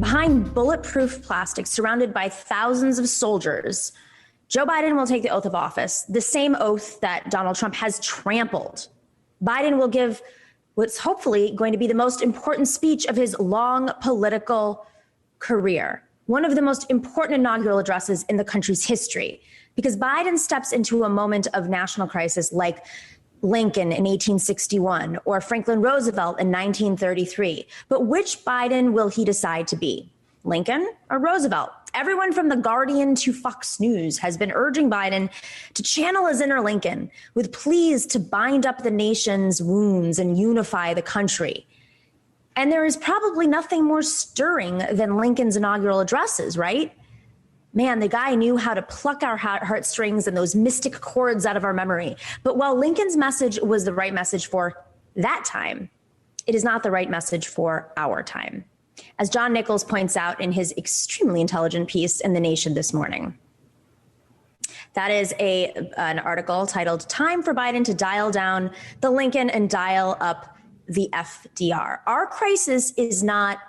behind bulletproof plastic, surrounded by thousands of soldiers, Joe Biden will take the oath of office, the same oath that Donald Trump has trampled. Biden will give what's hopefully going to be the most important speech of his long political career, one of the most important inaugural addresses in the country's history, because Biden steps into a moment of national crisis like Lincoln in 1861 or Franklin Roosevelt in 1933. But which Biden will he decide to be? Lincoln or Roosevelt? Everyone from The Guardian to Fox News has been urging Biden to channel his inner Lincoln with pleas to bind up the nation's wounds and unify the country. And there is probably nothing more stirring than Lincoln's inaugural addresses, right? Man, the guy knew how to pluck our heartstrings and those mystic chords out of our memory. But while Lincoln's message was the right message for that time, it is not the right message for our time, as John Nichols points out in his extremely intelligent piece in The Nation this morning. That is an article titled "Time for Biden to Dial Down the Lincoln and Dial Up the FDR." Our crisis is not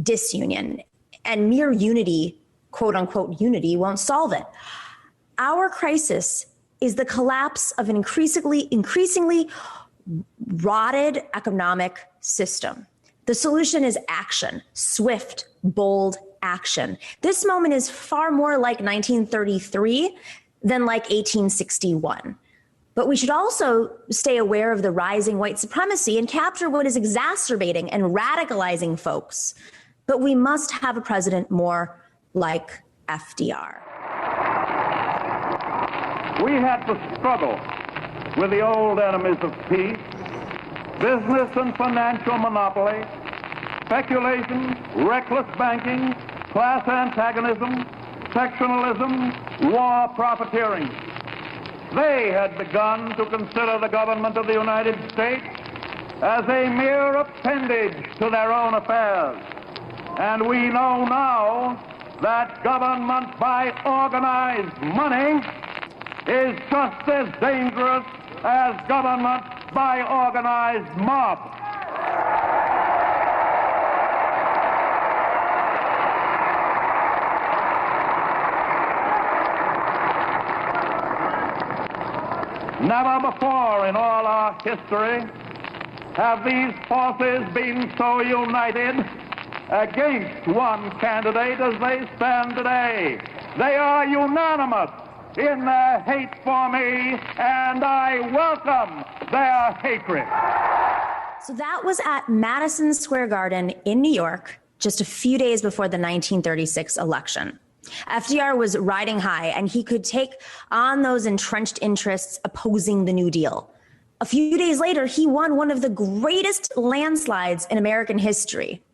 disunion, and mere unity, quote unquote unity, won't solve it. Our crisis is the collapse of an increasingly rotted economic system. The solution is action, swift, bold action. This moment is far more like 1933 than like 1861. But we should also stay aware of the rising white supremacy and capture what is exacerbating and radicalizing folks. But we must have a president more like FDR. We had to struggle with the old enemies of peace: business and financial monopoly, speculation, reckless banking, class antagonism, sectionalism, war profiteering. They had begun to consider the government of the United States as a mere appendage to their own affairs. And we know now that government by organized money is just as dangerous as government by organized mob. Never before in all our history have these forces been so united against one candidate as they stand today. They are unanimous in their hate for me, and I welcome their hatred. So that was at Madison Square Garden in New York, just a few days before the 1936 election. FDR was riding high, and he could take on those entrenched interests opposing the New Deal. A few days later, he won one of the greatest landslides in American history.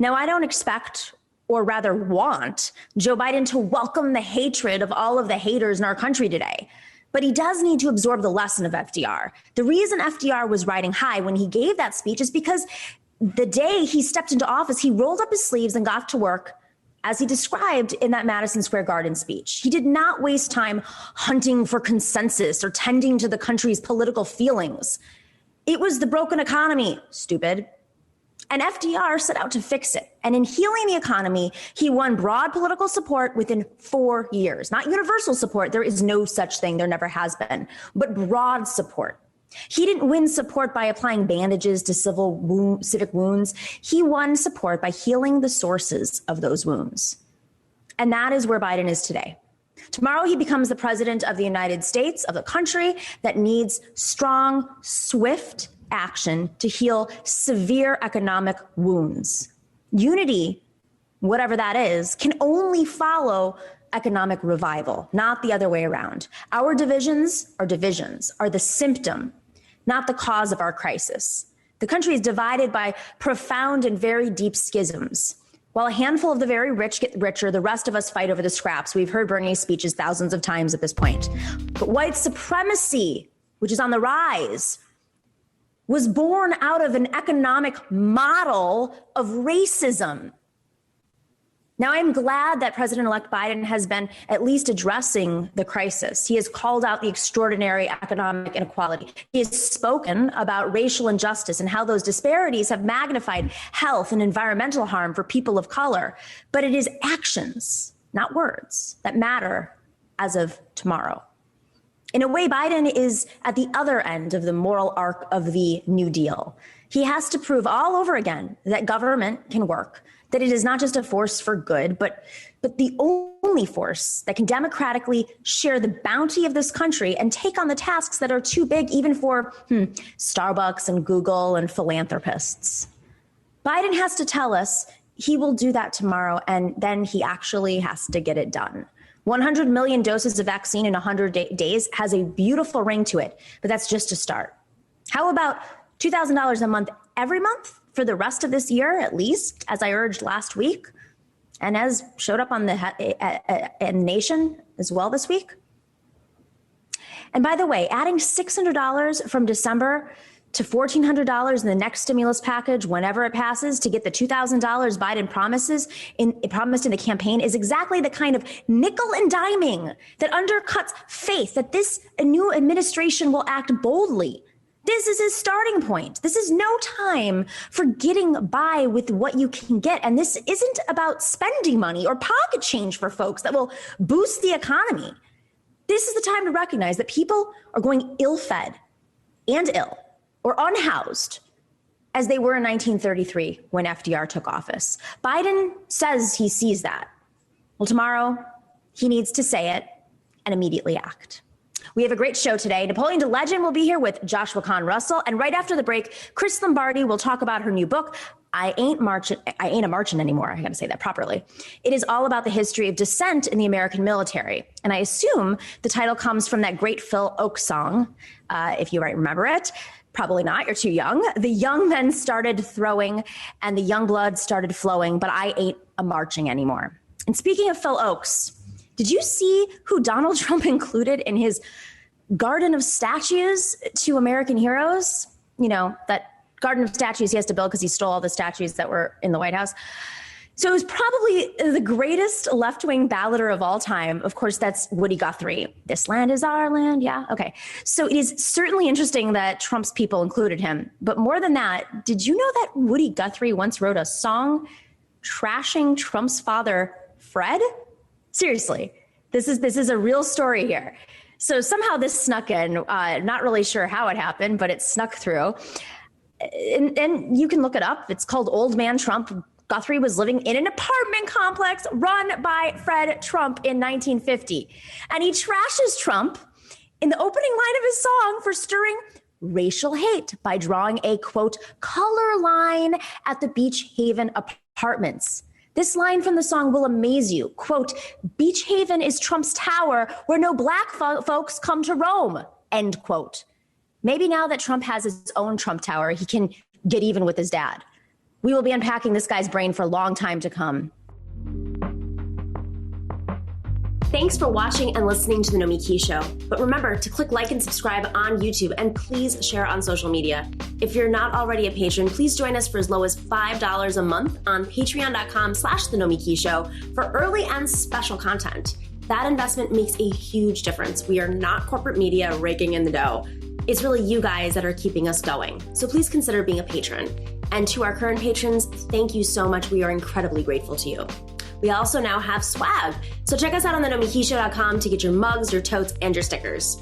Now, I don't expect, or rather want, Joe Biden to welcome the hatred of all of the haters in our country today. But he does need to absorb the lesson of FDR. The reason FDR was riding high when he gave that speech is because the day he stepped into office, he rolled up his sleeves and got to work, as he described in that Madison Square Garden speech. He did not waste time hunting for consensus or tending to the country's political feelings. It was the broken economy, stupid. And FDR set out to fix it. And in healing the economy, he won broad political support within 4 years. Not universal support. There is no such thing. There never has been. But broad support. He didn't win support by applying bandages to civic wounds. He won support by healing the sources of those wounds. And that is where Biden is today. Tomorrow, he becomes the president of the United States, of a country that needs strong, swift action to heal severe economic wounds. Unity, whatever that is, can only follow economic revival, not the other way around. Our divisions are the symptom, not the cause of our crisis. The country is divided by profound and very deep schisms. While a handful of the very rich get richer, the rest of us fight over the scraps. We've heard Bernie's speeches thousands of times at this point. But white supremacy, which is on the rise, was born out of an economic model of racism. Now, I'm glad that President-elect Biden has been at least addressing the crisis. He has called out the extraordinary economic inequality. He has spoken about racial injustice and how those disparities have magnified health and environmental harm for people of color. But it is actions, not words, that matter as of tomorrow. In a way, Biden is at the other end of the moral arc of the New Deal. He has to prove all over again that government can work, that it is not just a force for good, but the only force that can democratically share the bounty of this country and take on the tasks that are too big even for Starbucks and Google and philanthropists. Biden has to tell us he will do that tomorrow, and then he actually has to get it done. 100 million doses of vaccine in 100 days has a beautiful ring to it, but that's just a start. How about $2,000 a month every month for the rest of this year, at least, as I urged last week, and as showed up on the Nation as well this week? And by the way, adding $600 from December to $1,400 in the next stimulus package, whenever it passes, to get the $2,000 Biden promised in the campaign is exactly the kind of nickel and diming that undercuts faith that this new administration will act boldly. This is his starting point. This is no time for getting by with what you can get. And this isn't about spending money or pocket change for folks that will boost the economy. This is the time to recognize that people are going ill-fed and ill or unhoused as they were in 1933 when FDR took office. Biden says he sees that. Well, tomorrow he needs to say it and immediately act. We have a great show today. Napoleon to Legend will be here with Joshua Kahn Russell. And right after the break, Chris Lombardi will talk about her new book, I Ain't a Marchin' Anymore. I got to say that properly. It is all about the history of dissent in the American military. And I assume the title comes from that great Phil Oakes song, if you might remember it. Probably not. You're too young. The young men started throwing and the young blood started flowing, but I ain't a marching anymore. And speaking of Phil Oakes, did you see who Donald Trump included in his garden of statues to American heroes? You know, that garden of statues he has to build because he stole all the statues that were in the White House. So it was probably the greatest left-wing ballader of all time. Of course, that's Woody Guthrie. This land is our land. Yeah. Okay. So it is certainly interesting that Trump's people included him. But more than that, did you know that Woody Guthrie once wrote a song trashing Trump's father, Fred? Seriously, this is a real story here. So somehow this snuck in, not really sure how it happened, but it snuck through. And you can look it up. It's called Old Man Trump. Guthrie was living in an apartment complex run by Fred Trump in 1950. And he trashes Trump in the opening line of his song for stirring racial hate by drawing a, quote, color line at the Beach Haven apartments. This line from the song will amaze you. Quote, Beach Haven is Trump's tower where no black folks come to roam, end quote. Maybe now that Trump has his own Trump tower, he can get even with his dad. We will be unpacking this guy's brain for a long time to come. Thanks for watching and listening to The Nomiki Show. But remember to click like and subscribe on YouTube and please share on social media. If you're not already a patron, please join us for as low as $5 a month on patreon.com/The Nomiki Show for early and special content. That investment makes a huge difference. We are not corporate media raking in the dough. It's really you guys that are keeping us going. So please consider being a patron. And to our current patrons, thank you so much. We are incredibly grateful to you. We also now have swag. So check us out on thenomikishow.com to get your mugs, your totes, and your stickers.